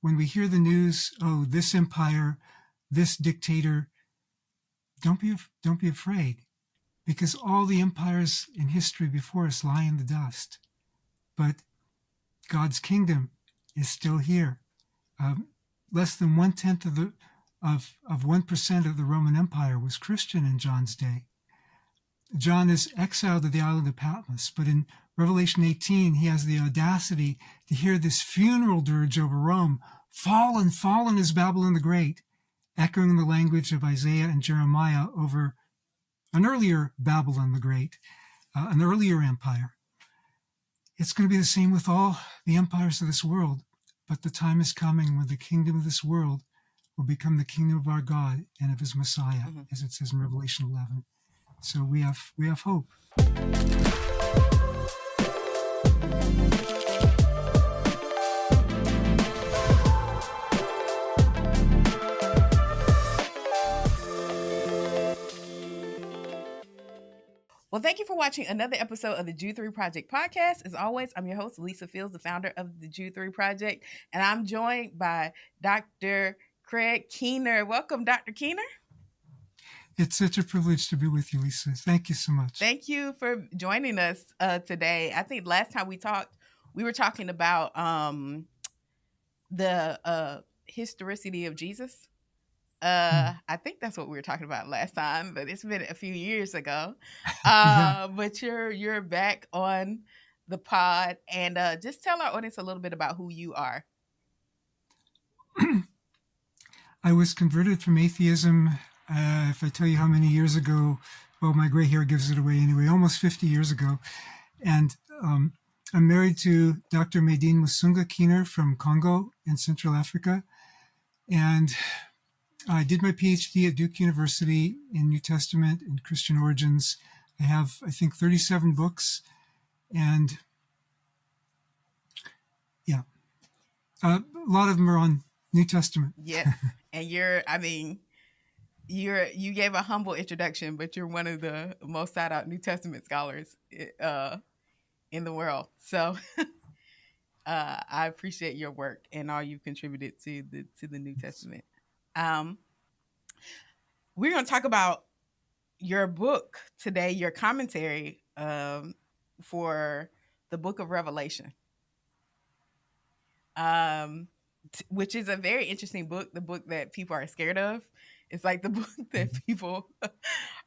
when we hear the news, oh, this empire, this dictator, don't be afraid, because all the empires in history before us lie in the dust. But God's kingdom is still here. Less than 1/10 of 1% of the Roman Empire was Christian in John's day. John is exiled to the island of Patmos, but in Revelation 18, he has the audacity to hear this funeral dirge over Rome. Fallen, fallen is Babylon the Great, echoing the language of Isaiah and Jeremiah over an earlier Babylon the Great, an earlier empire. It's going to be the same with all the empires of this world, but the time is coming when the kingdom of this world will become the kingdom of our God and of his Messiah, as it says in Revelation 11. So we have hope. Well, thank you for watching another episode of the Jude 3 Project podcast. As always, I'm your host, Lisa Fields, the founder of the Jude 3 Project, and I'm joined by Dr. Craig Keener. Welcome, Dr. Keener. It's such a privilege to be with you, Lisa. Thank you so much. Thank you for joining us today. I think last time we talked, we were talking about the historicity of Jesus. I think that's what we were talking about last time, but it's been a few years ago. Yeah. But you're back on the pod, and just tell our audience a little bit about who you are. I was converted from atheism, if I tell you how many years ago, well, my gray hair gives it away anyway, almost 50 years ago. And I'm married to Dr. Medine Musunga Keener from Congo in Central Africa. And I did my PhD at Duke University in New Testament and Christian origins. I have, I think, 37 books. And yeah, a lot of them are on New Testament. Yeah. And you gave a humble introduction, but you're one of the most sought out New Testament scholars in the world. So I appreciate your work and all you've contributed to the New Testament. We're going to talk about your book today, your commentary for the book of Revelation, which is a very interesting book, the book that people are scared of. It's like the book that people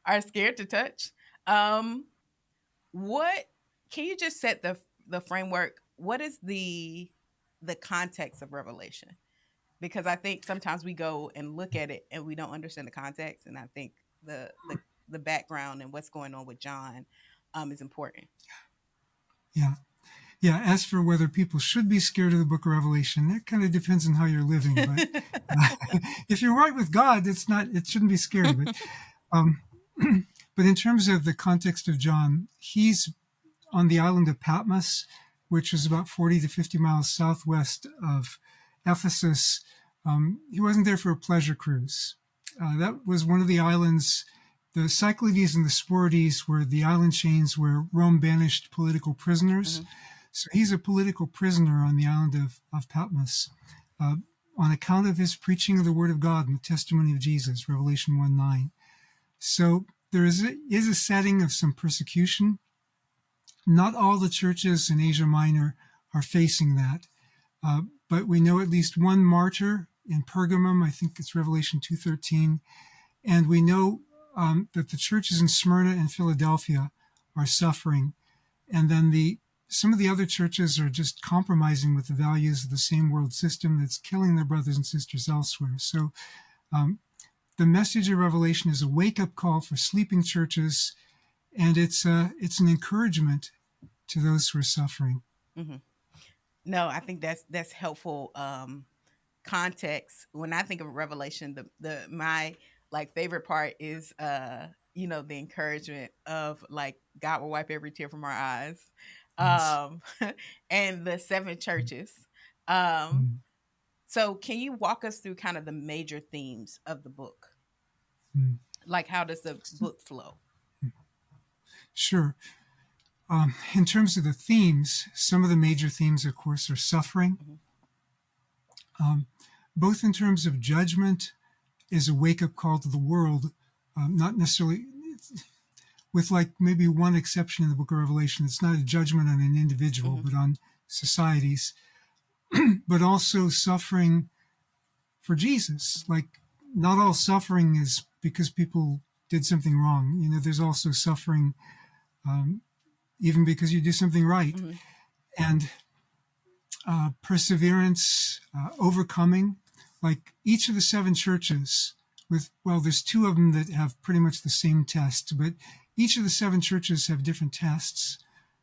are scared to touch. What can you just set the framework? What is the context of Revelation? Because I think sometimes we go and look at it and we don't understand the context. And I think the background and what's going on with John is important. Yeah. Yeah. As for whether people should be scared of the book of Revelation, that kind of depends on how you're living. But if you're right with God, it shouldn't be scary. But, but in terms of the context of John, he's on the island of Patmos, which is about 40 to 50 miles southwest of Ephesus. He wasn't there for a pleasure cruise. That was one of the islands. The Cyclades and the Sporades were the island chains where Rome banished political prisoners. Mm-hmm. So he's a political prisoner on the island of Patmos on account of his preaching of the word of God and the testimony of Jesus, Revelation 1:9. So there is a setting of some persecution. Not all the churches in Asia Minor are facing that. But we know at least one martyr in Pergamum. I think it's Revelation 2:13. And we know that the churches in Smyrna and Philadelphia are suffering. And then some of the other churches are just compromising with the values of the same world system that's killing their brothers and sisters elsewhere. So the message of Revelation is a wake-up call for sleeping churches, and it's an encouragement to those who are suffering. Mm-hmm. No, I think that's helpful context. When I think of Revelation, my favorite part is the encouragement of God will wipe every tear from our eyes, and the 7 churches. So can you walk us through kind of the major themes of the book? Like, how does the book flow? Sure. In terms of the themes, some of the major themes, of course, are suffering. um, both in terms of judgment as a wake-up call to the world, not necessarily with like maybe one exception in the book of Revelation. It's not a judgment on an individual, Mm-hmm. but on societies, but also suffering for Jesus. Like, not all suffering is because people did something wrong. There's also suffering um, even because you do something right. Mm-hmm. And perseverance, overcoming, like each of the seven churches well, there's two of them that have pretty much the same test, but each of the seven churches have different tests,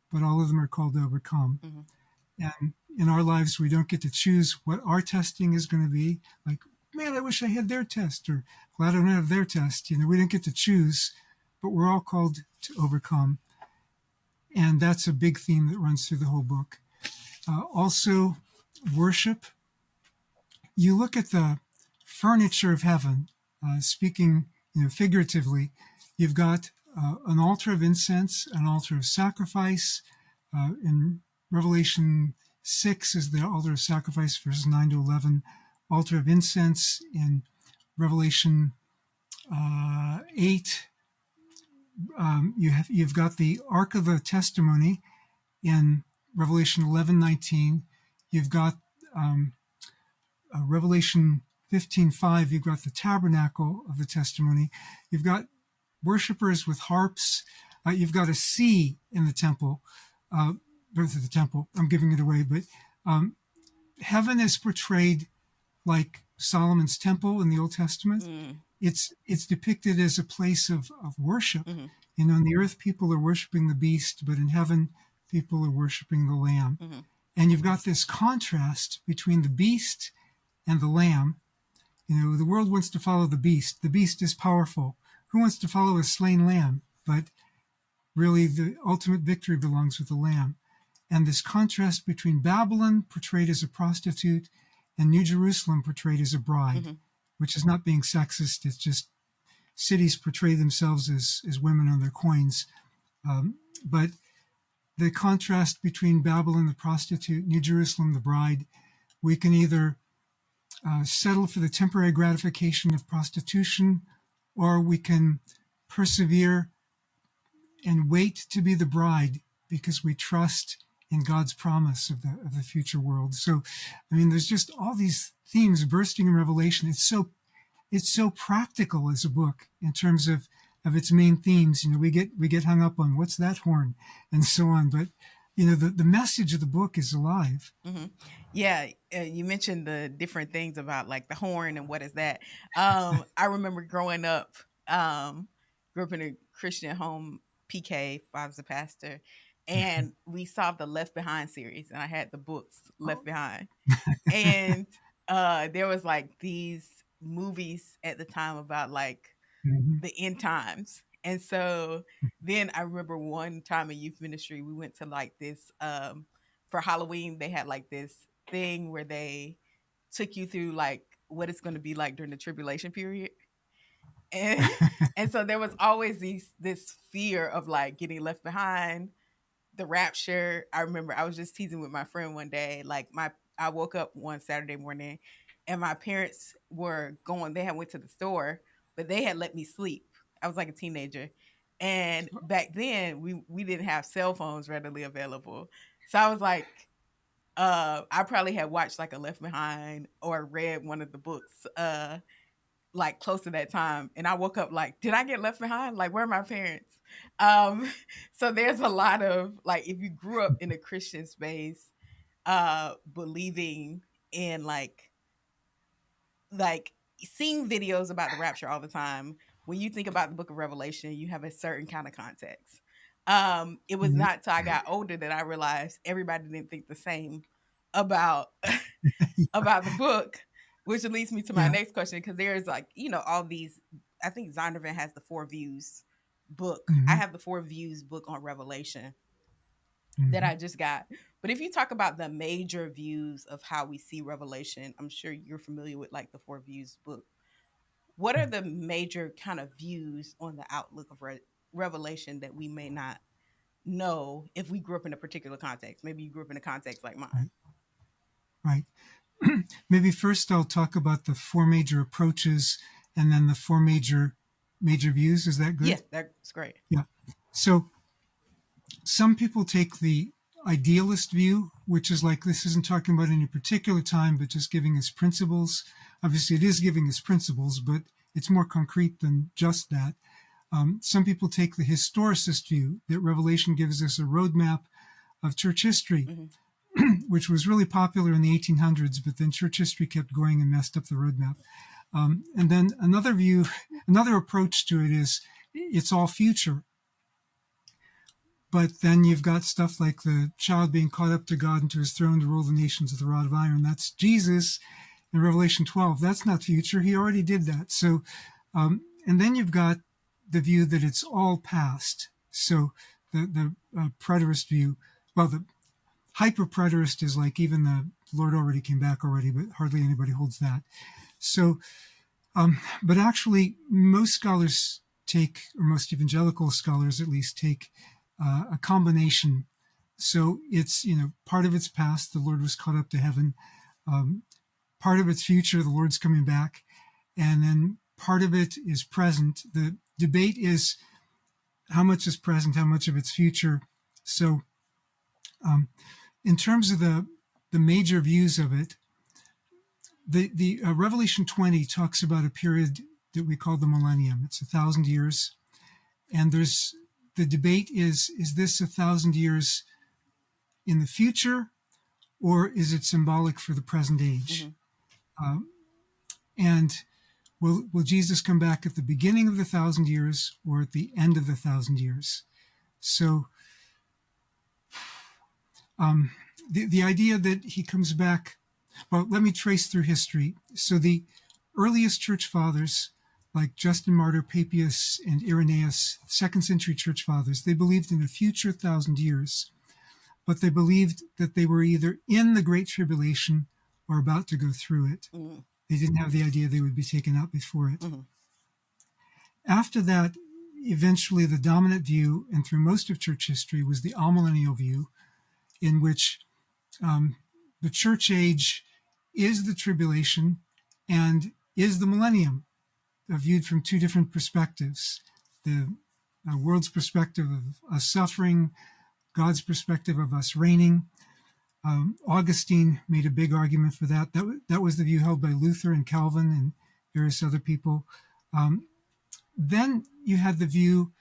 but all of them are called to overcome. Mm-hmm. And in our lives, we don't get to choose what our testing is going to be. Like, man, I wish I had their test, or glad I don't have their test. We don't get to choose, but we're all called to overcome. And that's a big theme that runs through the whole book. Also, worship. You look at the furniture of heaven, speaking figuratively. You've got an altar of incense, an altar of sacrifice. In Revelation 6 is the altar of sacrifice, verses 9 to 11. Altar of incense in Revelation 8. You've got the Ark of the Testimony in Revelation 11:19. You've got Revelation 15:5. You've got the tabernacle of the testimony. You've got worshipers with harps. You've got a sea in the temple. Birth of the temple. I'm giving it away, but um, heaven is portrayed like Solomon's temple in the Old Testament. Mm-hmm. It's depicted as a place of worship. Mm-hmm. On the earth, people are worshiping the beast, but in heaven, people are worshiping the lamb. Mm-hmm. And you've got this contrast between the beast and the lamb. The world wants to follow the beast. The beast is powerful. Who wants to follow a slain lamb? But really, the ultimate victory belongs with the lamb. And this contrast between Babylon, portrayed as a prostitute, and New Jerusalem, portrayed as a bride, Mm-hmm. which is not being sexist. It's just cities portray themselves as women on their coins. But the contrast between Babylon, the prostitute, New Jerusalem, the bride, we can either settle for the temporary gratification of prostitution, or we can persevere and wait to be the bride because we trust in God's promise of the future world. So, there's just all these themes bursting in Revelation. It's so practical as a book in terms of its main themes. We get hung up on what's that horn and so on, but the message of the book is alive. Mm-hmm. Yeah, you mentioned the different things about like the horn and what is that. I remember growing up, grew up in a Christian home. PK, father's a pastor, and we saw the Left Behind series, and I had the books Left Behind, and there was like these movies at the time about like Mhm. the end times. And so then I remember one time in youth ministry, we went to like this for Halloween, they had like this thing where they took you through like what it's going to be like during the tribulation period. And and so there was always this fear of like getting left behind, the rapture. I remember I was just teasing with my friend one day. Like I woke up one Saturday morning and my parents were going, they had went to the store, but they had let me sleep. I was like a teenager. And back then we didn't have cell phones readily available. So I was like, I probably had watched like a Left Behind or read one of the books like close to that time, and I woke up like, did I get left behind? Like, where are my parents? Um, so there's a lot of like, if you grew up in a Christian space, believing in like seeing videos about the rapture all the time, when you think about the book of Revelation, you have a certain kind of context. It was Mhm. not till I got older that I realized everybody didn't think the same about about the book, which leads me to my Yeah. next question, because there's like, all these, I think Zondervan has the Four Views book. I Hmm. have the Four Views book on Revelation that Hmm. I just got. But if you talk about the major views of how we see Revelation, I'm sure you're familiar with like the Four Views book. What are Right. the major kind of views on the outlook of Revelation that we may not know if we grew up in a particular context? Maybe you grew up in a context like mine. Right. Right. maybe first I'll talk about the four major approaches and then the four major views. Is that good? Yeah, that's great. Yeah. So some people take the idealist view, which is like, this isn't talking about any particular time, but just giving us principles. Obviously, it is giving us principles, but it's more concrete than just that. Some people take the historicist view, that Revelation gives us a roadmap of church history, which was really popular in the 1800s, but then church history kept going and messed up the roadmap. And then another view, another approach to it is it's all future. But then you've got stuff like the child being caught up to God and to his throne to rule the nations with a rod of iron. That's Jesus in Revelation 12. That's not future. He already did that. So, and then you've got the view that it's all past. So the preterist view, well, the hyper-preterist is like even the Lord already came back already, but hardly anybody holds that. So, but actually most scholars take, or most evangelical scholars at least, take a combination. So it's, part of it's past, the Lord was caught up to heaven. Part of it's future, the Lord's coming back. And then part of it is present. The debate is how much is present, how much of it's future. So in terms of the major views of it, the Revelation 20 talks about a period that we call the millennium. It's 1,000 years. And the debate is this 1,000 years in the future, or is it symbolic for the present age? And will Jesus come back at the beginning of the 1,000 years or at the end of the 1,000 years? So the idea that he comes back, well, let me trace through history. So the earliest church fathers, like Justin Martyr, Papias, and Irenaeus, second century church fathers, they believed in a future 1,000 years, but they believed that they were either in the Great Tribulation or about to go through it. They didn't have the idea they would be taken out before it. After that, eventually the dominant view, and through most of church history, was the amillennial view, in which the church age is the tribulation and is the millennium, viewed from two different perspectives. The world's perspective of us suffering, God's perspective of us reigning. Augustine made a big argument for that. That was the view held by Luther and Calvin and various other people. Then you had the view,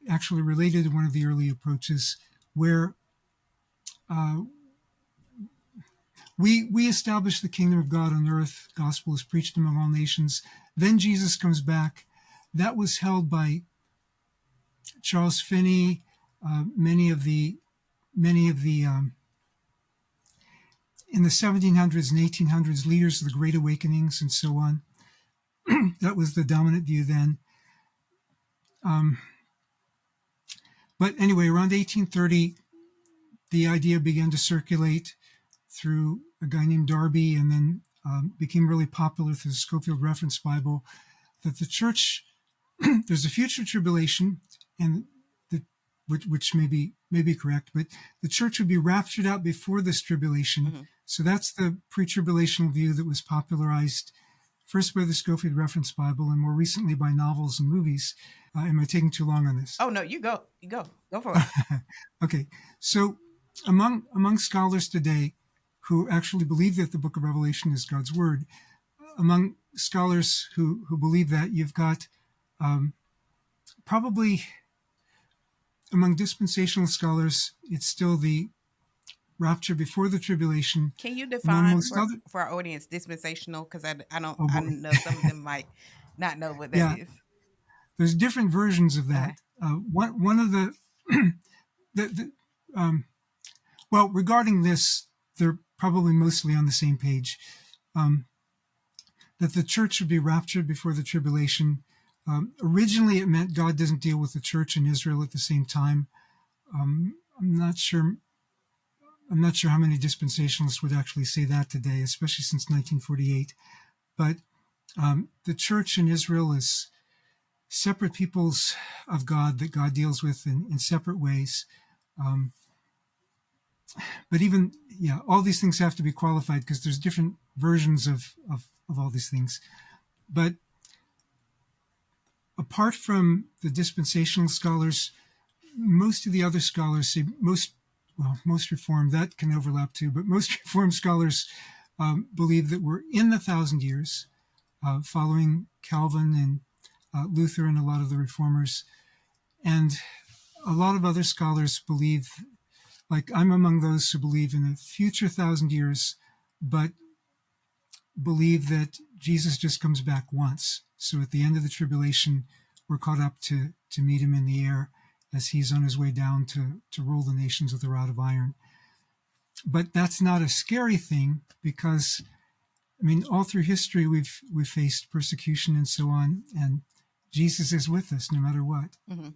actually related to one of the early approaches, where we establish the kingdom of God on earth. Gospel is preached among all nations. Then Jesus comes back. That was held by Charles Finney, many of the in the 1700s and 1800s leaders of the Great Awakenings and so on. That was the dominant view then. But anyway, around 1830, the idea began to circulate through a guy named Darby, and then became really popular through the Scofield Reference Bible, that the church, there's a future tribulation, and which may be correct, but the church would be raptured out before this tribulation. So that's the pre-tribulational view that was popularized first by the Scofield Reference Bible and more recently by novels and movies. Am I taking too long on this? Oh, no, you go for it. Okay. So among scholars today who actually believe that the book of Revelation is God's word, among scholars who believe that, you've got probably among dispensational scholars, it's still the rapture before the tribulation. Can you define for our audience dispensational? Because I don't, I know some of them might not know what that is. There's different versions of that. Okay. One of well, regarding this, they're probably mostly on the same page. That the church would be raptured before the tribulation. Originally, it meant God doesn't deal with the church and Israel at the same time. I'm not sure how many dispensationalists would actually say that today, especially since 1948. But the church and Israel is separate peoples of God that God deals with in separate ways. but even, yeah, all these things have to be qualified because there's different versions of all these things. But apart from the dispensational scholars, most of the other scholars say most Reformed, that can overlap too, but most Reformed scholars believe that we're in the 1,000 years, following Calvin and Luther and a lot of the Reformers. And a lot of other scholars believe, like I'm among those who believe in a future 1,000 years, but believe that Jesus just comes back once. So at the end of the tribulation, we're caught up to meet him in the air as he's on his way down to rule the nations with a rod of iron. But that's not a scary thing because, I mean, all through history, we've faced persecution and so on, and Jesus is with us no matter what. Mm-hmm.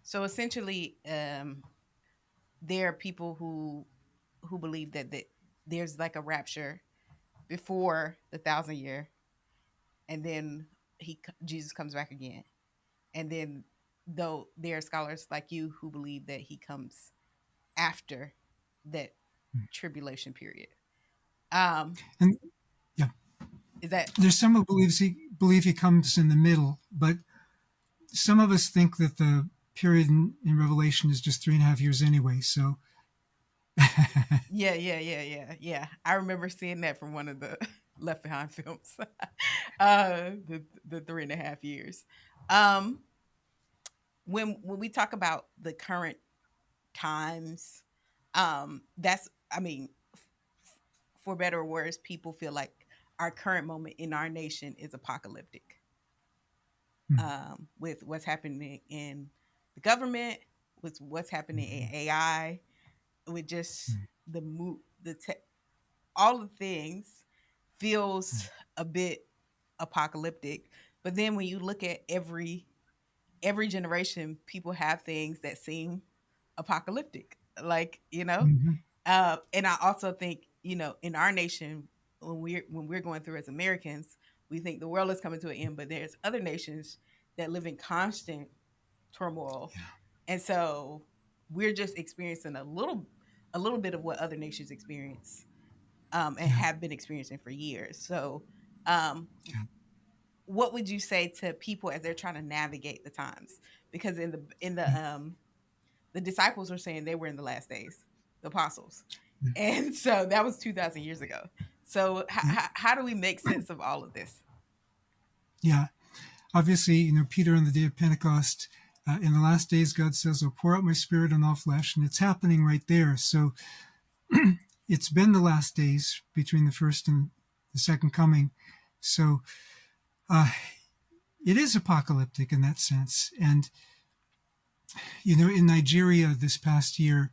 So essentially, there are people who believe that there's like a rapture before the 1,000 year, and then Jesus comes back again, and then though there are scholars like you who believe that he comes after that tribulation period. And yeah, Is that there's some who believe he comes in the middle, but some of us think that the period in Revelation is just 3.5 years anyway. So yeah. I remember seeing that from one of the Left Behind films. The 3.5 years. When we talk about the current times, that's, I mean, for better or worse, people feel like our current moment in our nation is apocalyptic. With what's happening in the government, with what's happening in AI, with just the move, all the things feels a bit apocalyptic. But then when you look at every generation, people have things that seem apocalyptic, like, mhm, and I also think, in our nation, when we're going through as Americans, we think the world is coming to an end, but there's other nations that live in constant turmoil, and so we're just experiencing a little bit of what other nations experience, and yeah, have been experiencing for years. So, um, yeah, what would you say to people as they're trying to navigate the times? Because yeah, the disciples were saying they were in the last days, the apostles, yeah, and so that was 2,000 years ago. So yeah. how do we make sense of all of this? Yeah. Obviously, Peter on the day of Pentecost, in the last days, God says, I'll pour out my spirit on all flesh, and it's happening right there. So it's been the last days between the first and the second coming. So uh, it is apocalyptic in that sense. And, in Nigeria this past year,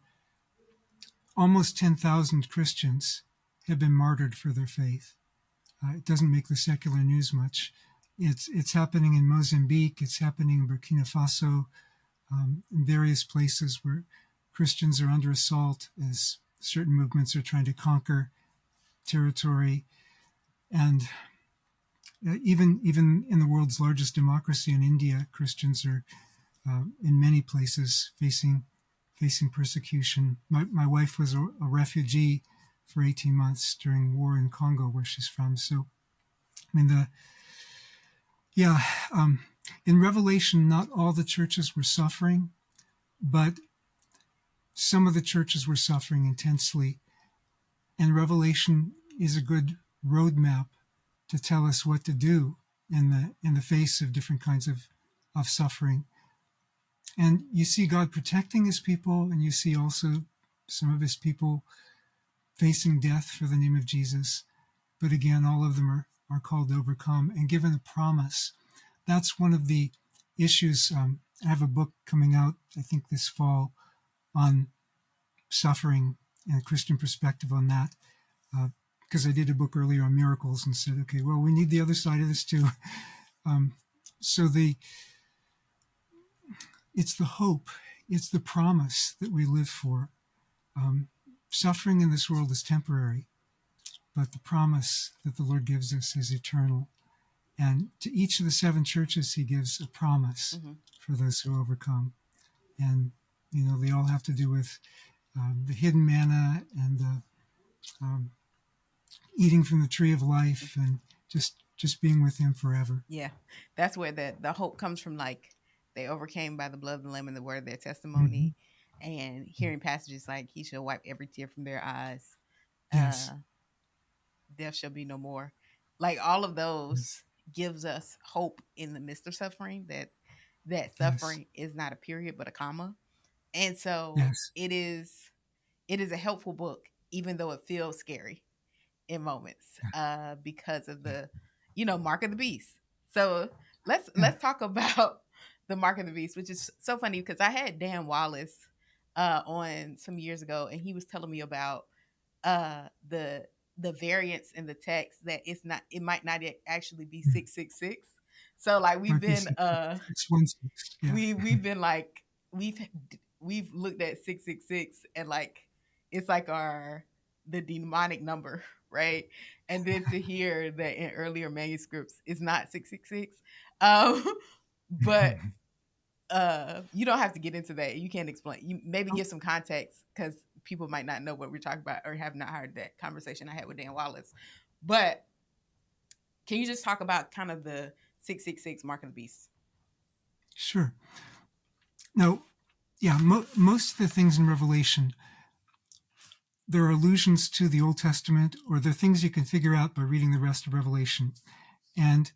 almost 10,000 Christians have been martyred for their faith. It doesn't make the secular news much. It's happening in Mozambique. It's happening in Burkina Faso, in various places where Christians are under assault as certain movements are trying to conquer territory. And even in the world's largest democracy in India, Christians are in many places facing persecution. My wife was a refugee for 18 months during war in Congo, where she's from. So, I mean, yeah, in Revelation, not all the churches were suffering, but some of the churches were suffering intensely. And Revelation is a good roadmap to tell us what to do in the face of different kinds of suffering. And you see God protecting his people, and you see also some of his people facing death for the name of Jesus. But again, all of them are called to overcome and given a promise. That's one of the issues. I have a book coming out, I think, this fall on suffering and a Christian perspective on that. Because I did a book earlier on miracles and said, okay, well, we need the other side of this too. So it's the hope, it's the promise that we live for. Suffering in this world is temporary, but the promise that the Lord gives us is eternal. And to each of the 7 churches, he gives a promise Mm-hmm. for those who overcome. And, they all have to do with the hidden manna and the um, eating from the tree of life and just being with him forever. Yeah, that's where the hope comes from. Like they overcame by the blood of the lamb and the word of their Mm-hmm. testimony, and hearing passages like "He shall wipe every tear from their eyes." Yes, Uh, Death shall be no more. Like all of those yes, gives us hope in the midst of suffering. That yes, suffering is not a period but a comma, and so yes, it is a helpful book, even though it feels scary in moments because of yeah, the mark of the beast. So let's yeah, let's talk about the mark of the beast, which is so funny because I had Dan Wallace on some years ago, and he was telling me about the variance in the text, that it might not actually be mm. 666. So like we've Might be been 616. Yeah, we've been like we've we've looked at 666, and like it's like our the demonic number, right? And then to hear that in earlier manuscripts it's not 666. um but you don't have to get into that. You can't explain. You maybe oh, give some context because people might not know what we're talking about or have not heard that conversation I had with Dan Wallace. But can you just talk about kind of the 666 mark of the beast? sure. Now, yeah, most of the things in Revelation, there are allusions to the Old Testament, or they're things you can figure out by reading the rest of Revelation. And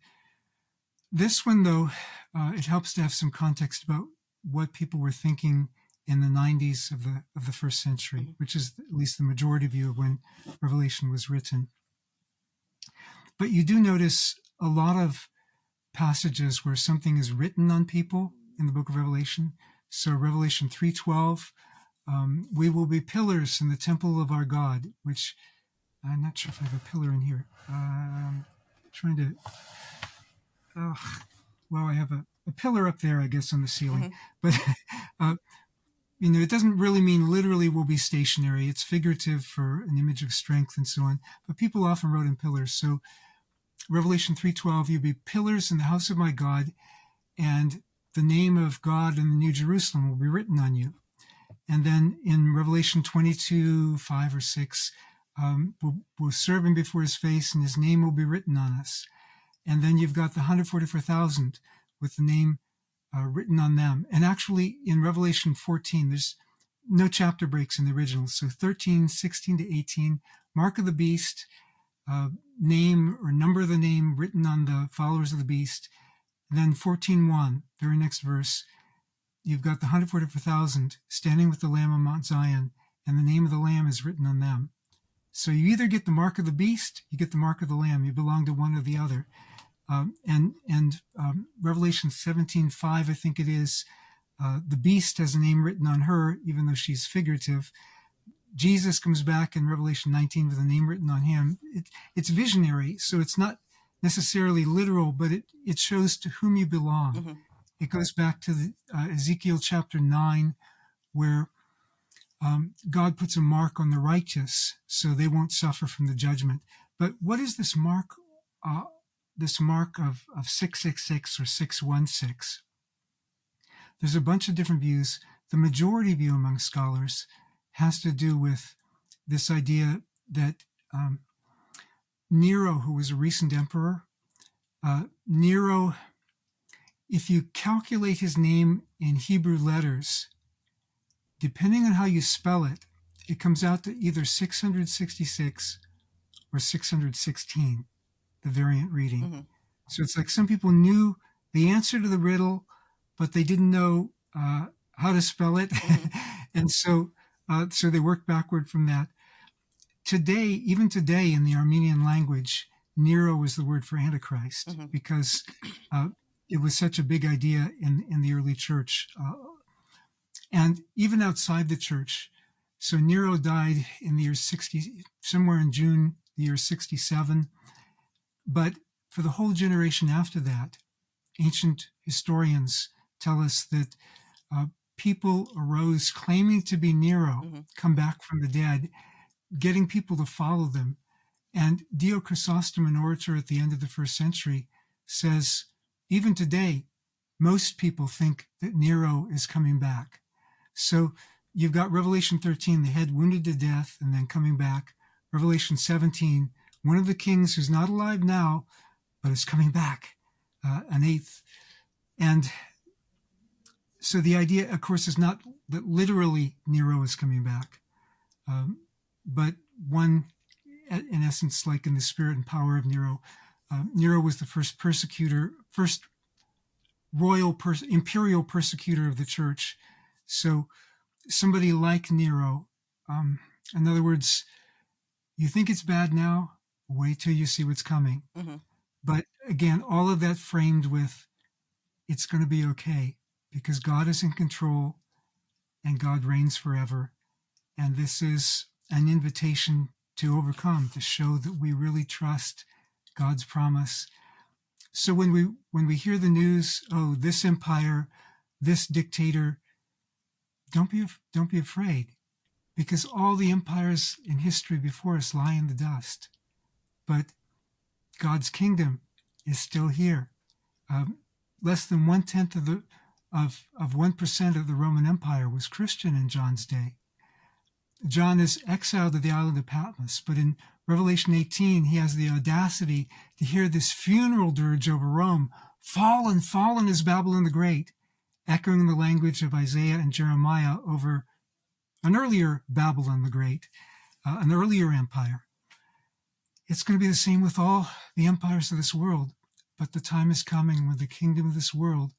this one, though, it helps to have some context about what people were thinking in the 90s of the first century, Mm-hmm. which is at least the majority view of when Revelation was written. But you do notice a lot of passages where something is written on people in the book of Revelation. So Revelation 3:12, we will be pillars in the temple of our God, which I'm not sure if I have a pillar in here. Trying to, oh, well, I have a pillar up there, I guess, on the ceiling. Mm-hmm. But, uh, it doesn't really mean literally will be stationary. It's figurative for an image of strength and so on. But people often wrote in pillars. So Revelation 3:12, you'll be pillars in the house of my God, and the name of God in the New Jerusalem will be written on you. And then in Revelation 22:5 or 6, we'll serve him before his face, and his name will be written on us. And then you've got the 144,000 with the name written on them. And actually, in Revelation 14, there's no chapter breaks in the original. So 13, 16 to 18, mark of the beast, name or number of the name written on the followers of the beast. And then 14:1, very next verse, you've got the 144,000 standing with the Lamb on Mount Zion, and the name of the Lamb is written on them. So you either get the mark of the beast, you get the mark of the Lamb. You belong to one or the other. Revelation 17:5, I think it is, the beast has a name written on her, even though she's figurative. Jesus comes back in Revelation 19 with a name written on him. It's visionary, so it's not necessarily literal, but it shows to whom you belong. Mm-hmm. It goes back to Ezekiel chapter 9, where God puts a mark on the righteous so they won't suffer from the judgment. But what is this mark? This mark of 666 or 616? There's a bunch of different views. The majority view among scholars has to do with this idea that Nero, who was a recent emperor, Nero, if you calculate his name in Hebrew letters, depending on how you spell it, it comes out to either 666 or 616, the variant reading. Mm-hmm. So it's like some people knew the answer to the riddle, but they didn't know how to spell it. Mm-hmm. And so they worked backward from that. Today, even today in the Armenian language, Nero is the word for Antichrist Mm-hmm. because it was such a big idea in the early church. And even outside the church. So Nero died in the year 60, somewhere in June, the year 67. But for the whole generation after that, ancient historians tell us that people arose claiming to be Nero, Mm-hmm. come back from the dead, getting people to follow them. And Dio Chrysostom, an orator at the end of the first century, says, even today, most people think that Nero is coming back. So you've got Revelation 13, the head wounded to death and then coming back. Revelation 17, one of the kings who's not alive now, but is coming back, an eighth. And so the idea, of course, is not that literally Nero is coming back, but one, in essence, like in the spirit and power of Nero. Nero was the first persecutor, first imperial persecutor of the church. So somebody like Nero, in other words, you think it's bad now, wait till you see what's coming. Mm-hmm. But again, all of that framed with, it's going to be okay because God is in control and God reigns forever. And this is an invitation to overcome, to show that we really trust God's promise. So when we hear the news, oh, this empire, this dictator, don't be afraid, because all the empires in history before us lie in the dust. But God's kingdom is still here. Less than 1/10 of 1% of the Roman Empire was Christian in John's day. John is exiled to the island of Patmos, but in Revelation 18, he has the audacity to hear this funeral dirge over Rome. Fallen, fallen is Babylon the Great, echoing the language of Isaiah and Jeremiah over an earlier Babylon the Great, an earlier empire. It's going to be the same with all the empires of this world, but the time is coming when the kingdom of this world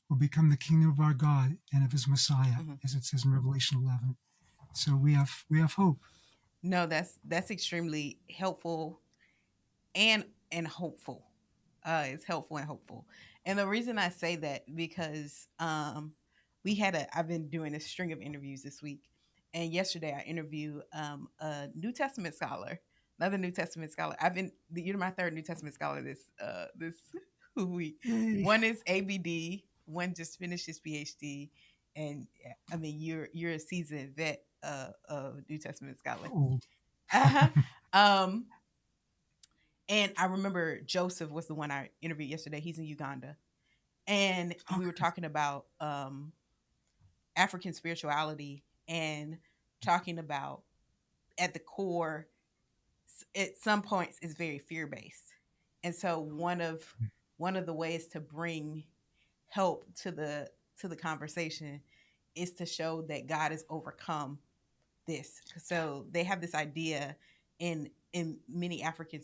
will become the kingdom of our God and of his Messiah, as it says in Revelation 11. So we have hope. No, that's extremely helpful and hopeful. It's helpful and hopeful. And the reason I say that, because I've been doing a string of interviews this week, and yesterday I interviewed a New Testament scholar, another New Testament scholar. You're my third New Testament scholar this week. Yay. One is ABD, one just finished his PhD, and I mean you're a seasoned vet of New Testament scholar. Old. And I remember Joseph was the one I interviewed yesterday. He's in Uganda. And we were talking about African spirituality and talking about, at the core, at some points, is very fear-based. And so one of the ways to bring help to the conversation is to show that God has overcome this. So they have this idea in many African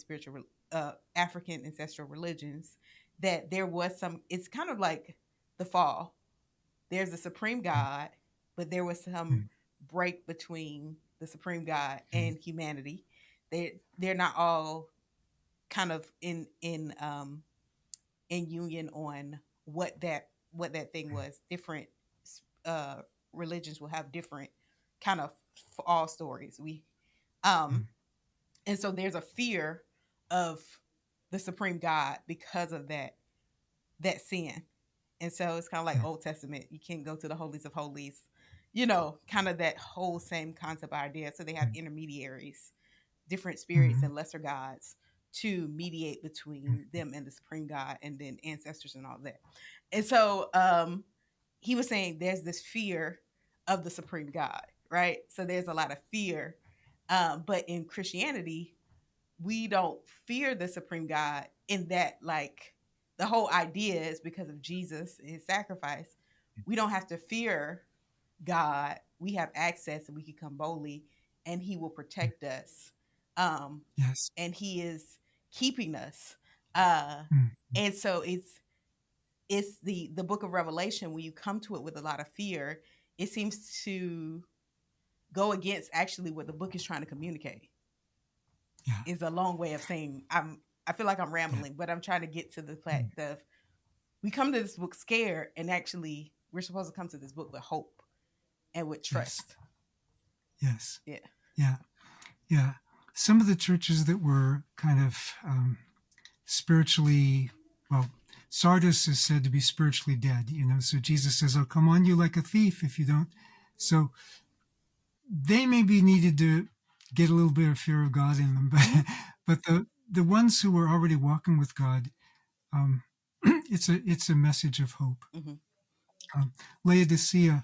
African ancestral religions that there was it's kind of like the fall. There's a supreme God, but there was some break between the supreme God and humanity. They're not all kind of in union on what that thing was. Different religions will have different kind of fall stories. And so there's a fear of the supreme God because of that sin. And so it's kind of like Old Testament. You can't go to the holies of holies, kind of that whole same concept idea. So they have intermediaries, different spirits and lesser gods to mediate between them and the supreme God, and then ancestors and all that. And so he was saying there's this fear of the supreme God, right? So there's a lot of fear. But in Christianity, we don't fear the supreme God in that, like, the whole idea is because of Jesus and his sacrifice. We don't have to fear God. We have access and we can come boldly, and he will protect us. Yes. And he is keeping us. And so it's the book of Revelation. When you come to it with a lot of fear, it seems to go against actually what the book is trying to communicate. Yeah. Is a long way of saying I feel like I'm rambling, but I'm trying to get to the fact of we come to this book scared, and actually we're supposed to come to this book with hope and with trust. Yes. Yeah. Yeah. Yeah. Some of the churches that were kind of spiritually, well, Sardis is said to be spiritually dead, so Jesus says, "I'll come on you like a thief if you don't." So they maybe needed to get a little bit of fear of God in them, but the ones who were already walking with God, it's a message of hope. Laodicea,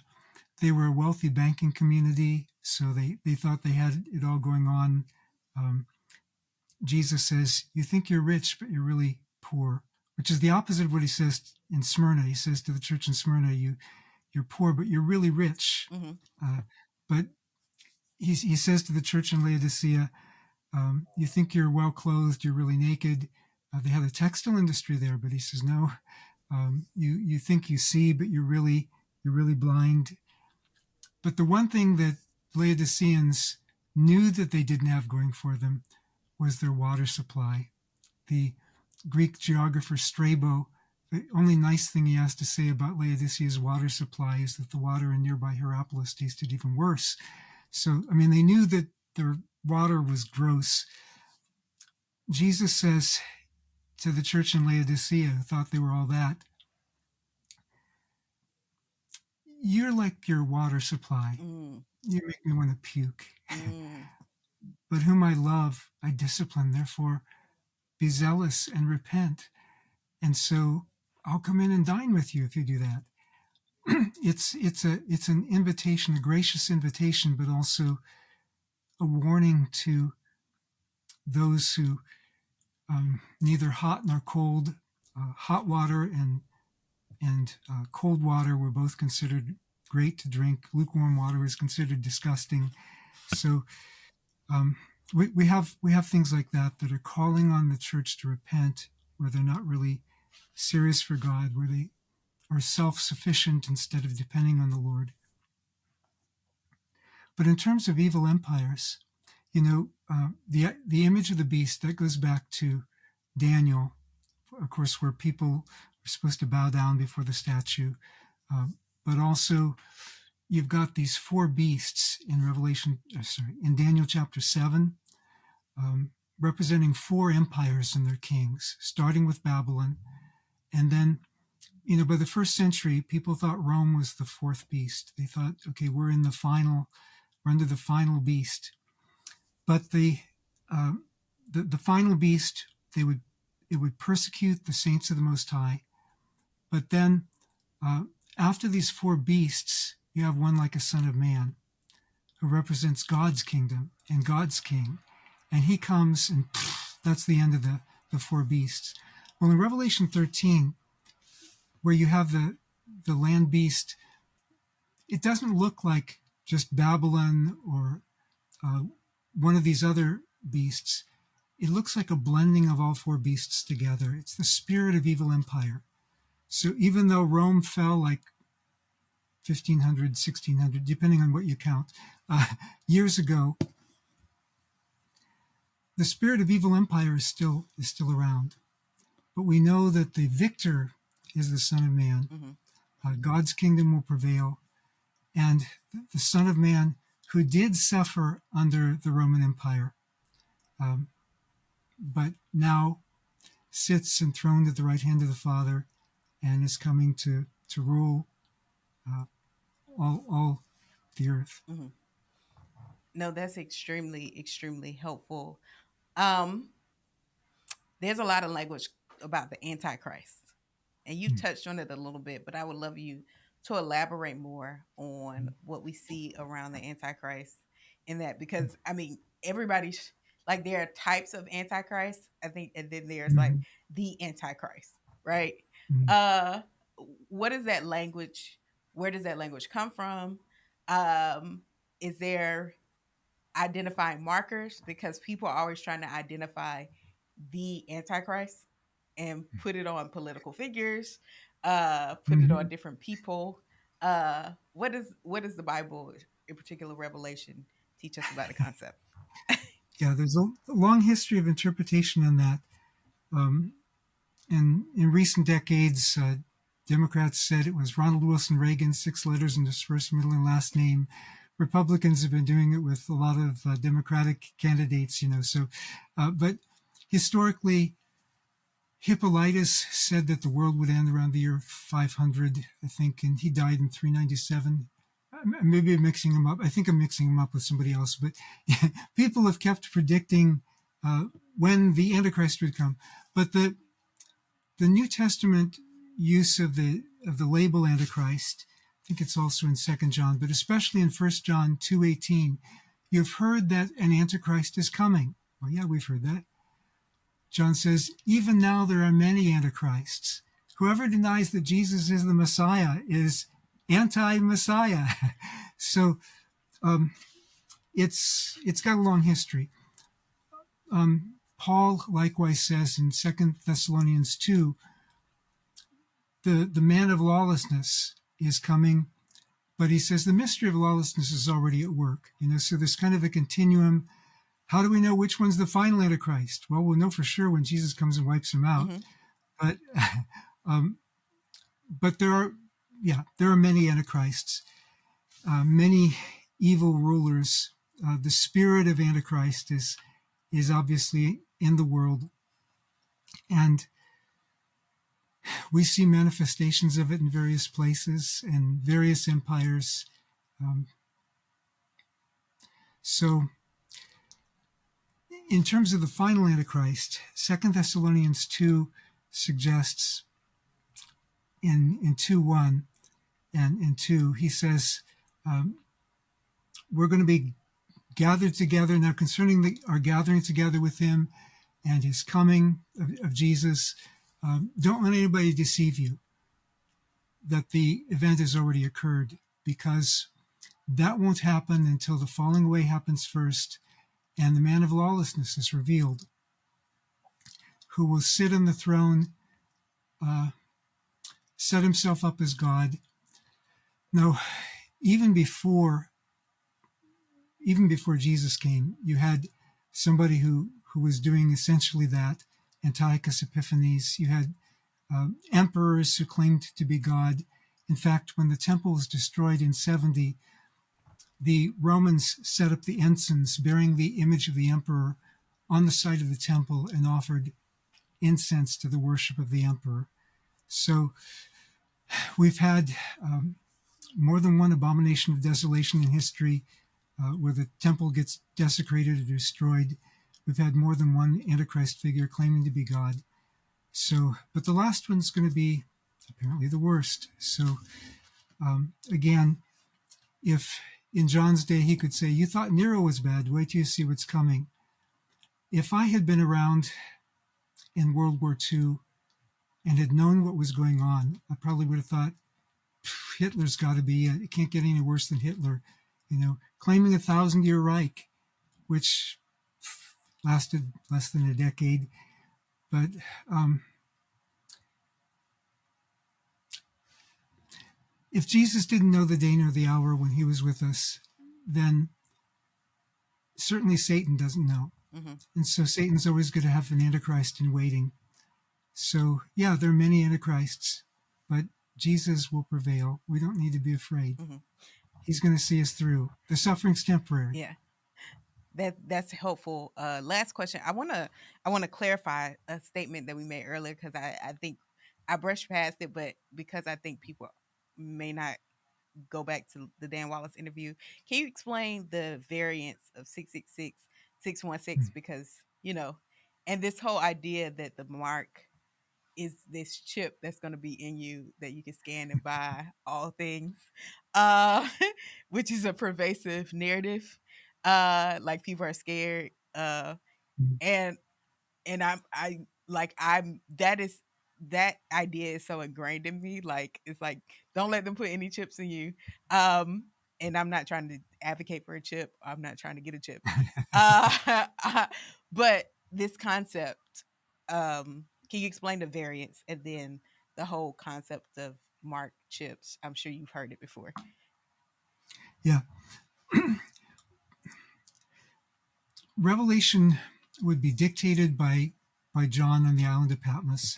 they were a wealthy banking community, so they thought they had it all going on. Um, Jesus says, "You think you're rich, but you're really poor," which is the opposite of what he says in Smyrna. He says to the church in Smyrna, "You're poor, but you're really rich." Mm-hmm. But he says to the church in Laodicea, "You think you're well clothed, you're really naked." They had a textile industry there, but he says, "No, you think you see, but you're really blind." But the one thing that Laodiceans knew that they didn't have going for them was their water supply. The Greek geographer Strabo, the only nice thing he has to say about Laodicea's water supply is that the water in nearby Hierapolis tasted even worse. So, I mean, they knew that their water was gross. Jesus says to the church in Laodicea, who thought they were all that, "You're like your water supply. Mm. You make me want to puke. Mm. But whom I love, I discipline. Therefore, be zealous and repent. And so I'll come in and dine with you if you do that." It's an invitation, a gracious invitation, but also a warning to those who neither hot nor cold. Hot water and cold water were both considered great to drink. Lukewarm water is considered disgusting. So um, we have things like that are calling on the church to repent, where they're not really serious for God, where they are self-sufficient instead of depending on the Lord. But in terms of evil empires, the image of the beast, that goes back to Daniel, of course, where people are supposed to bow down before the statue. But also, you've got these four beasts in in Daniel chapter 7, representing four empires and their kings, starting with Babylon. And then, by the first century, people thought Rome was the fourth beast. They thought, okay, we're under the final beast. But the final beast, it would persecute the saints of the Most High. But then, after these four beasts, you have one like a son of man, who represents God's kingdom and God's king. And he comes, and that's the end of the four beasts. Well, in Revelation 13, where you have the land beast, it doesn't look like just Babylon or one of these other beasts. It looks like a blending of all four beasts together. It's the spirit of evil empire. So even though Rome fell like 1500, 1600, depending on what you count, years ago, the spirit of evil empire is still around. But we know that the victor is the Son of Man. Mm-hmm. God's kingdom will prevail. And the Son of Man, who did suffer under the Roman Empire, but now sits enthroned at the right hand of the Father and is coming to rule all the earth. Mm-hmm. No, that's extremely, extremely helpful. Um, there's a lot of language about the Antichrist, and you touched on it a little bit, but I would love you to elaborate more on what we see around the Antichrist in that, because I mean, everybody's like, there are types of Antichrist, I think, and then there's like the Antichrist, right? Uh, what is that language? Where does that language come from? Is there identifying markers? Because people are always trying to identify the Antichrist and put it on political figures, put it on different people. What does the Bible, in particular Revelation, teach us about the concept? Yeah, there's a long history of interpretation on that. And in recent decades, Democrats said it was Ronald Wilson Reagan, 6 letters in his first, middle, and last name. Republicans have been doing it with a lot of Democratic candidates, So, but historically, Hippolytus said that the world would end around the year 500, I think, and he died in 397. Maybe I'm mixing him up. I think I'm mixing him up with somebody else. But people have kept predicting when the Antichrist would come. But the New Testament use of the label Antichrist think it's also in 2nd John, but especially in 1st John 2:18, you've heard that an Antichrist is coming. Well, yeah, we've heard that. John says, even now there are many Antichrists. Whoever denies that Jesus is the Messiah is anti-Messiah. So it's got a long history. Paul likewise says in 2 Thessalonians 2, the man of lawlessness is coming, but he says the mystery of lawlessness is already at work. So there's kind of a continuum. How do we know which one's the final Antichrist? Well, we'll know for sure when Jesus comes and wipes him out. But but there are many Antichrists, many evil rulers. The spirit of Antichrist is obviously in the world, and we see manifestations of it in various places and various empires. So in terms of the final Antichrist, 2 Thessalonians 2 suggests in 2:1 and in 2, he says, we're going to be gathered together. Now, concerning our gathering together with him and his coming of Jesus, don't let anybody deceive you that the event has already occurred, because that won't happen until the falling away happens first and the man of lawlessness is revealed, who will sit on the throne, set himself up as God. Now, even before Jesus came, you had somebody who was doing essentially that, Antiochus Epiphanes. You had emperors who claimed to be God. In fact, when the temple was destroyed in 70, the Romans set up the ensigns bearing the image of the emperor on the site of the temple and offered incense to the worship of the emperor. So we've had more than one abomination of desolation in history, where the temple gets desecrated or destroyed. We've had more than one Antichrist figure claiming to be God. So, but the last one's going to be apparently the worst. So, again, if in John's day he could say, you thought Nero was bad, wait till you see what's coming. If I had been around in World War II and had known what was going on, I probably would have thought, Hitler's got to be it. It can't get any worse than Hitler. Claiming 1,000-year Reich, which lasted less than a decade. But if Jesus didn't know the day nor the hour when he was with us, then certainly Satan doesn't know. And so Satan's always going to have an Antichrist in waiting. So, yeah, there are many Antichrists, but Jesus will prevail. We don't need to be afraid. He's going to see us through. The suffering's temporary. Yeah. That's helpful. Last question. I want to clarify a statement that we made earlier, because I think I brushed past it, but because I think people may not go back to the Dan Wallace interview. Can you explain the variance of 666, 616? Because, and this whole idea that the mark is this chip that's going to be in you that you can scan and buy all things, which is a pervasive narrative. Like people are scared, and that idea is so ingrained in me. Like, it's like, don't let them put any chips in you. And I'm not trying to advocate for a chip. I'm not trying to get a chip. But this concept, can you explain the variance and then the whole concept of marked chips? I'm sure you've heard it before. Yeah. Revelation would be dictated by John on the island of Patmos,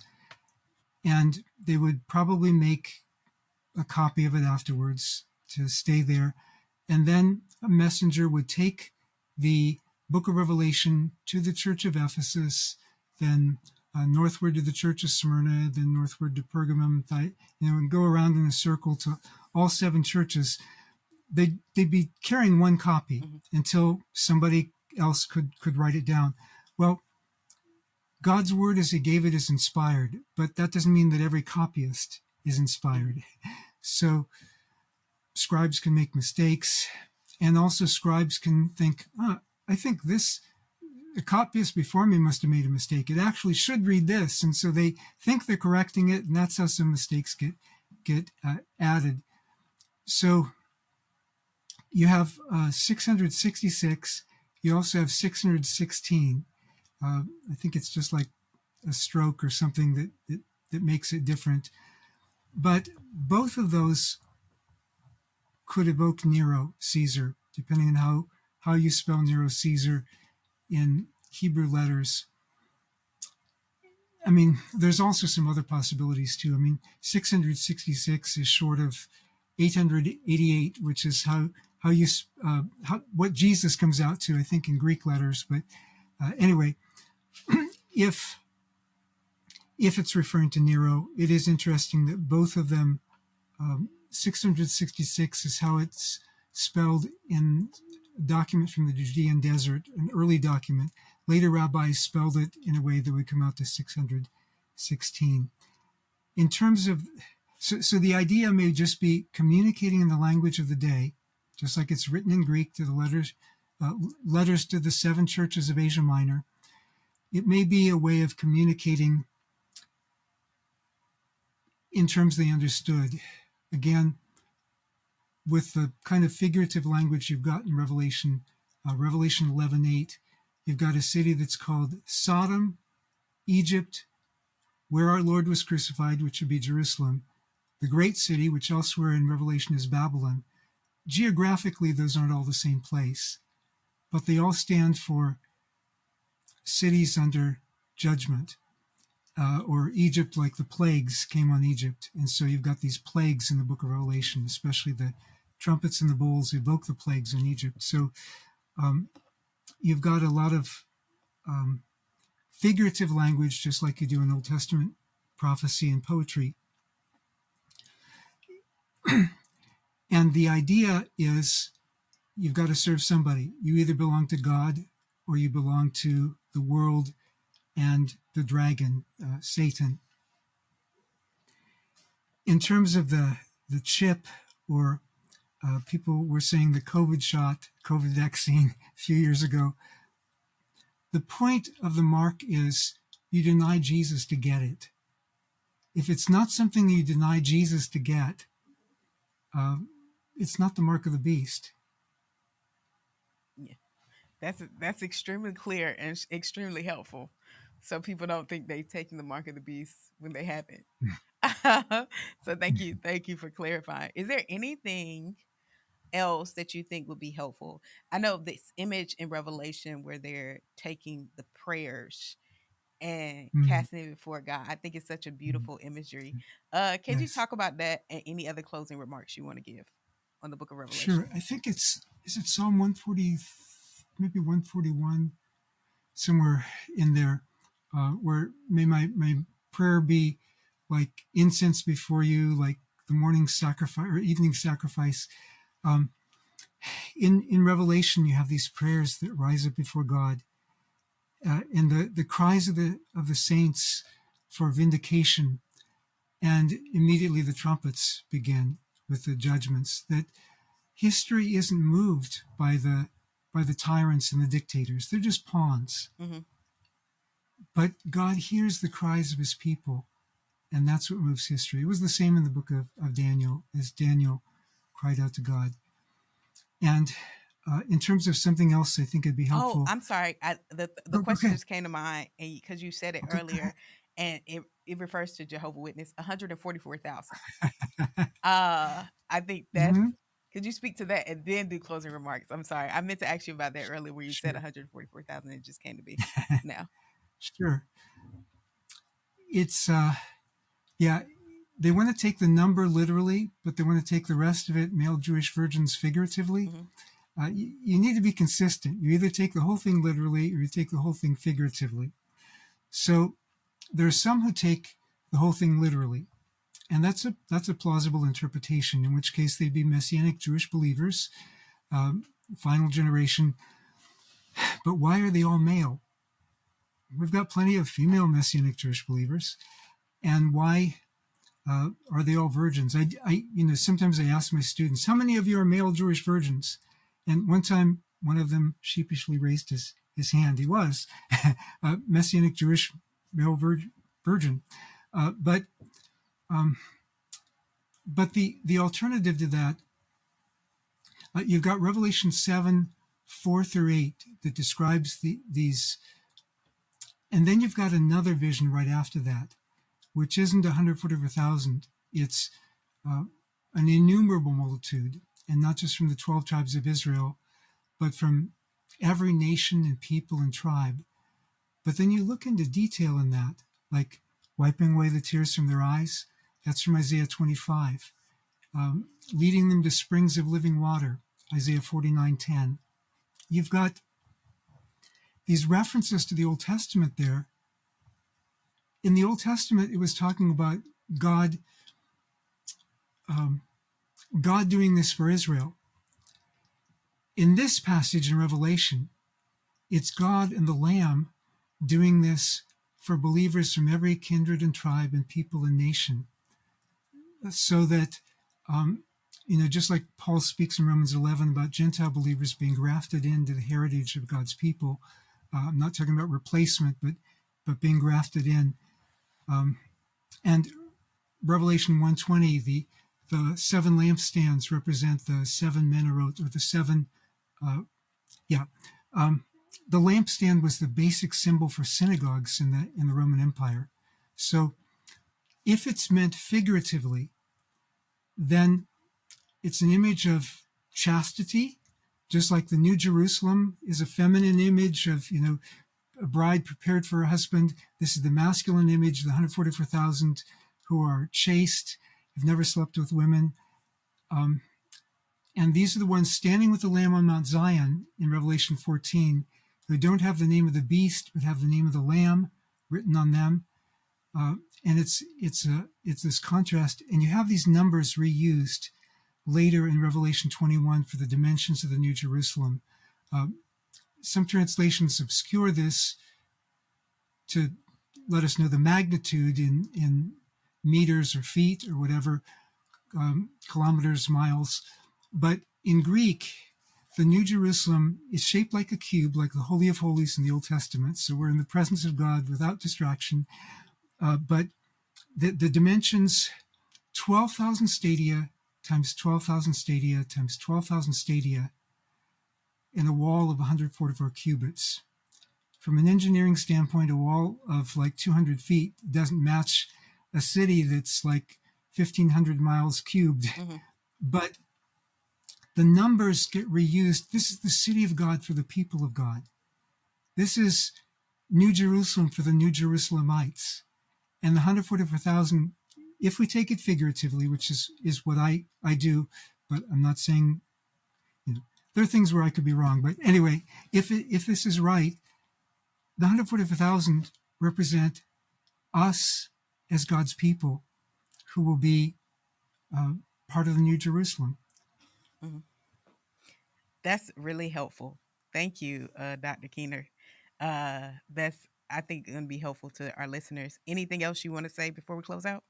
and they would probably make a copy of it afterwards to stay there. And then a messenger would take the book of Revelation to the church of Ephesus, then northward to the church of Smyrna, then northward to Pergamum, and go around in a circle to all 7 churches. They'd be carrying one copy until somebody else could write it down. Well, God's word as he gave it is inspired, but that doesn't mean that every copyist is inspired. So scribes can make mistakes, and also scribes can think, I think this, the copyist before me must have made a mistake. It actually should read this. And so they think they're correcting it, and that's how some mistakes get added. So you have 666. You also have 616. I think it's just like a stroke or something that makes it different. But both of those could evoke Nero, Caesar, depending on how you spell Nero, Caesar in Hebrew letters. I mean, there's also some other possibilities too. I mean, 666 is short of 888, which is what Jesus comes out to, I think, in Greek letters. But anyway, if it's referring to Nero, it is interesting that both of them, 666 is how it's spelled in a document from the Judean desert, an early document. Later rabbis spelled it in a way that would come out to 616. In terms of, so the idea may just be communicating in the language of the day, just like it's written in Greek to the letters to the 7 churches of Asia Minor. It may be a way of communicating in terms they understood. Again, with the kind of figurative language you've got in Revelation 11:8, you've got a city that's called Sodom, Egypt, where our Lord was crucified, which would be Jerusalem, the great city, which elsewhere in Revelation is Babylon. Geographically, those aren't all the same place, but they all stand for cities under judgment, or Egypt, like the plagues came on Egypt. And so you've got these plagues in the book of Revelation, especially the trumpets and the bowls evoke the plagues in Egypt. So you've got a lot of figurative language, just like you do in Old Testament prophecy and poetry. And the idea is you've got to serve somebody. You either belong to God or you belong to the world and the dragon, Satan. In terms of the chip, or people were saying the COVID vaccine a few years ago, the point of the mark is you deny Jesus to get it. If it's not something you deny Jesus to get, it's not the mark of the beast. Yeah, that's extremely clear and extremely helpful, so people don't think they've taken the mark of the beast when they haven't. So thank you for clarifying. Is there anything else that you think would be helpful? I know this image in Revelation where they're taking the prayers and Mm, casting it before God. I think it's such a mm, beautiful imagery. Can you yes, talk about that and any other closing remarks you want to give on the book of sure. Revelation? I think is it Psalm 140, maybe 141, somewhere in there, where may my prayer be like incense before you, like the morning sacrifice or evening sacrifice. Um, in Revelation, you have these prayers that rise up before God, and the cries of the saints for vindication, and immediately the trumpets begin with the judgments. That history isn't moved by the tyrants and the dictators; they're just pawns. Mm-hmm. But God hears the cries of his people, and that's what moves history. It was the same in the book of Daniel, as Daniel cried out to God. And in terms of something else, I think it'd be Oh, helpful. I'm sorry. The question Okay, just came to mind, and because you said it okay, go earlier, and it refers to Jehovah Witness, 144,000. ahead. I think that's. Hmm. Could you speak to that and then do closing remarks? I'm sorry, I meant to ask you about that earlier, where you said Sure, 144,000. It just came to me now. sure. It's yeah. They want to take the number literally, but they want to take the rest of it, male Jewish virgins, figuratively. Hmm. You need to be consistent. You either take the whole thing literally or you take the whole thing figuratively. So there are some who take the whole thing literally, and that's a plausible interpretation. In which case they'd be Messianic Jewish believers, final generation. But why are they all male? We've got plenty of female Messianic Jewish believers, and why Are they all virgins? Sometimes I ask my students, how many of you are male Jewish virgins? And one time, one of them sheepishly raised his hand. He was a Messianic Jewish male virgin. But the alternative to that, you've got Revelation 7, 4 through 8 that describes these. And then you've got another vision right after that, which isn't 144,000. It's an innumerable multitude, and not just from the 12 tribes of Israel, but from every nation and people and tribe. But then you look into detail in that, like wiping away the tears from their eyes. That's from Isaiah 25. Leading them to springs of living water, Isaiah 49:10. You've got these references to the Old Testament there. In the Old Testament, it was talking about God doing this for Israel. In this passage in Revelation, it's God and the Lamb doing this for believers from every kindred and tribe and people and nation. So that, just like Paul speaks in Romans 11 about Gentile believers being grafted into the heritage of God's people. I'm not talking about replacement, but being grafted in. And Revelation 1:20, the 7 lampstands represent the 7 menorot, or the 7, the lampstand was the basic symbol for synagogues in the Roman Empire. So if it's meant figuratively, then it's an image of chastity, just like the New Jerusalem is a feminine image of, a bride prepared for her husband. This is the masculine image, the 144,000 who are chaste, have never slept with women. And these are the ones standing with the Lamb on Mount Zion in Revelation 14, who don't have the name of the beast, but have the name of the Lamb written on them. And it's this contrast. And you have these numbers reused later in Revelation 21 for the dimensions of the New Jerusalem. Some translations obscure this to let us know the magnitude in meters or feet or whatever, kilometers, miles. But in Greek, the New Jerusalem is shaped like a cube, like the Holy of Holies in the Old Testament. So we're in the presence of God without distraction. But the dimensions, 12,000 stadia times 12,000 stadia times 12,000 stadia in a wall of 144 cubits. From an engineering standpoint, a wall of like 200 feet doesn't match a city that's like 1,500 miles cubed. Mm-hmm. But the numbers get reused. This is the city of God for the people of God. This is New Jerusalem for the New Jerusalemites. And the 144,000, if we take it figuratively, which is what I do, but I'm not saying, there are things where I could be wrong. But anyway, if this is right, the 144,000 represent us as God's people who will be part of the New Jerusalem. Mm-hmm. That's really helpful. Thank you, Dr. Keener. That's, I think, going to be helpful to our listeners. Anything else you want to say before we close out?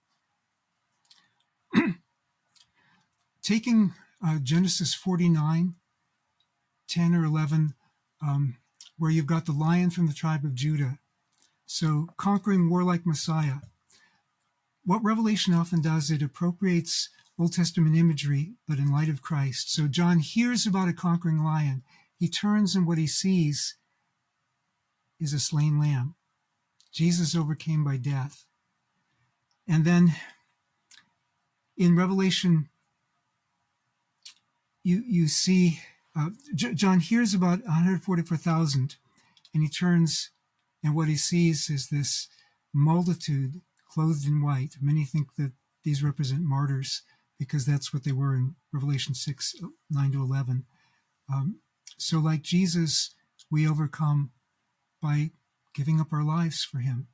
Taking Genesis 49, 10 or 11, where you've got the lion from the tribe of Judah. So conquering warlike Messiah. What Revelation often does, it appropriates Old Testament imagery, but in light of Christ. So John hears about a conquering lion. He turns, and what he sees is a slain lamb. Jesus overcame by death. And then in Revelation, you see, John hears about 144,000, and he turns, and what he sees is this multitude clothed in white. Many think that these represent martyrs, because that's what they were in Revelation 6, 9 to 11. So like Jesus, we overcome by giving up our lives for him.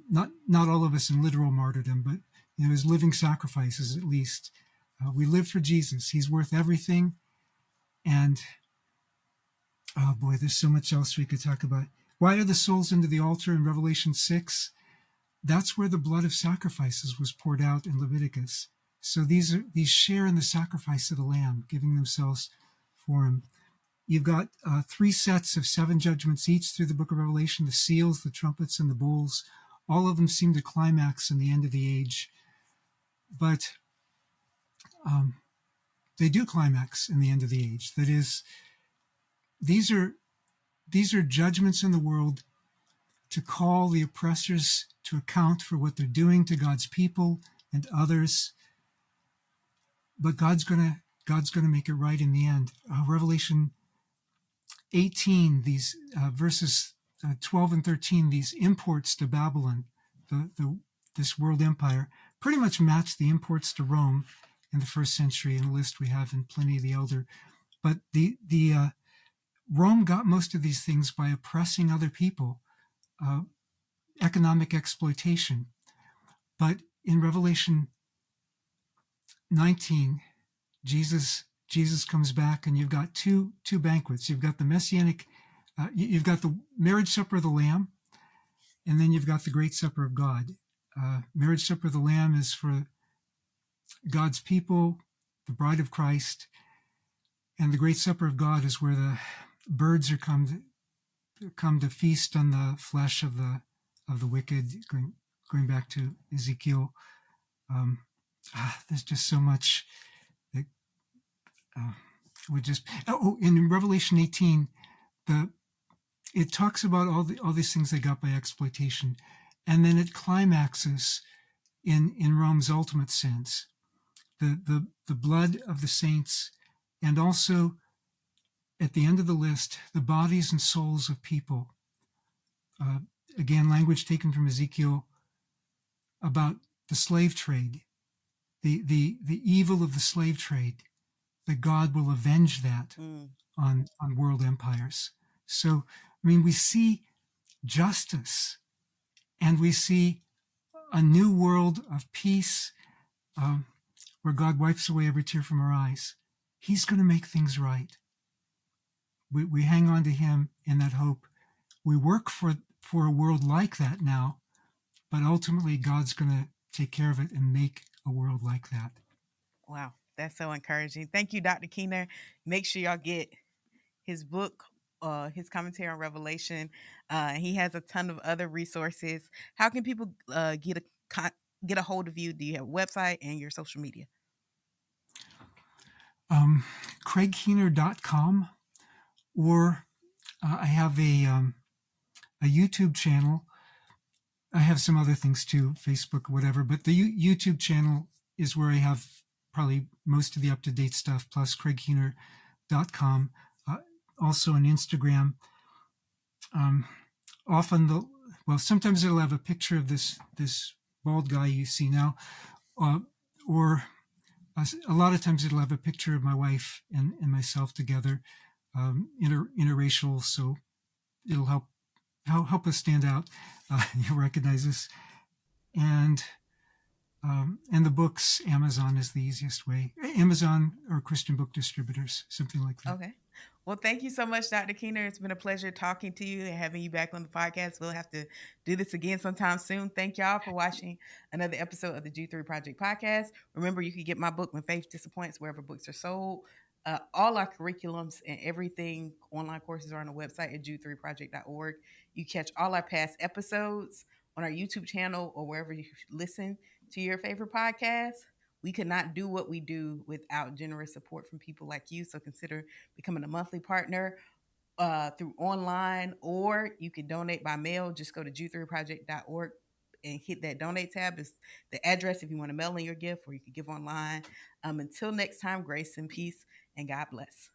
Not all of us in literal martyrdom, but as living sacrifices at least. We live for Jesus. He's worth everything. And, oh boy, there's so much else we could talk about. Why are the souls under the altar in Revelation 6? That's where the blood of sacrifices was poured out in Leviticus. So these share in the sacrifice of the lamb, giving themselves for him. You've got 3 sets of 7 judgments each through the book of Revelation: the seals, the trumpets, and the bowls. All of them seem to climax in the end of the age, but um, they do climax in the end of the age. That is, these are judgments in the world to call the oppressors to account for what they're doing to God's people and others. But God's gonna make it right in the end. Revelation 18, these verses 12 and 13, these imports to Babylon, this world empire, pretty much match the imports to Rome in the first century in a list we have in Pliny the Elder. But the Rome got most of these things by oppressing other people, economic exploitation. But in Revelation 19, Jesus comes back, and you've got two banquets. You've got the messianic, you've got the marriage supper of the Lamb, and then you've got the great supper of God. Marriage supper of the Lamb is for God's people, the bride of Christ, and the great supper of God is where the birds are come to feast on the flesh of the wicked. Going back to Ezekiel, there's just so much that would just. In Revelation 18, it talks about all these things they got by exploitation, and then it climaxes in Rome's ultimate sense, the blood of the saints, and also at the end of the list, the bodies and souls of people. Again, language taken from Ezekiel about the slave trade, the evil of the slave trade, that God will avenge that on world empires. So, I mean, we see justice, and we see a new world of peace, where God wipes away every tear from our eyes. He's going to make things right. We hang on to him in that hope. We work for a world like that now, but ultimately God's going to take care of it and make a world like that. Wow, that's so encouraging. Thank you, Dr. Keener. Make sure y'all get his book, his commentary on Revelation. He has a ton of other resources. How can people get a hold of you? Do you have a website and your social media? CraigKeener.com, or I have a YouTube channel. I have some other things too, Facebook, whatever, but the YouTube channel is where I have probably most of the up-to-date stuff, plus CraigKeener.com. Also on Instagram. Often sometimes it'll have a picture of this bald guy you see now, or a lot of times it'll have a picture of my wife and myself together, interracial, so it'll help us stand out. You'll recognize us. And the books, Amazon is the easiest way. Amazon or Christian book distributors, something like that. Okay. Well, thank you so much, Dr. Keener. It's been a pleasure talking to you and having you back on the podcast. We'll have to do this again sometime soon. Thank y'all for watching another episode of the Jude3 Project podcast. Remember, you can get my book, When Faith Disappoints, wherever books are sold. All our curriculums and everything, online courses, are on the website at jude3project.org. You catch all our past episodes on our YouTube channel or wherever you listen to your favorite podcast. We could not do what we do without generous support from people like you. So consider becoming a monthly partner through online, or you can donate by mail. Just go to jude3project.org and hit that donate tab. It's the address if you want to mail in your gift, or you can give online. Until next time, grace and peace, and God bless.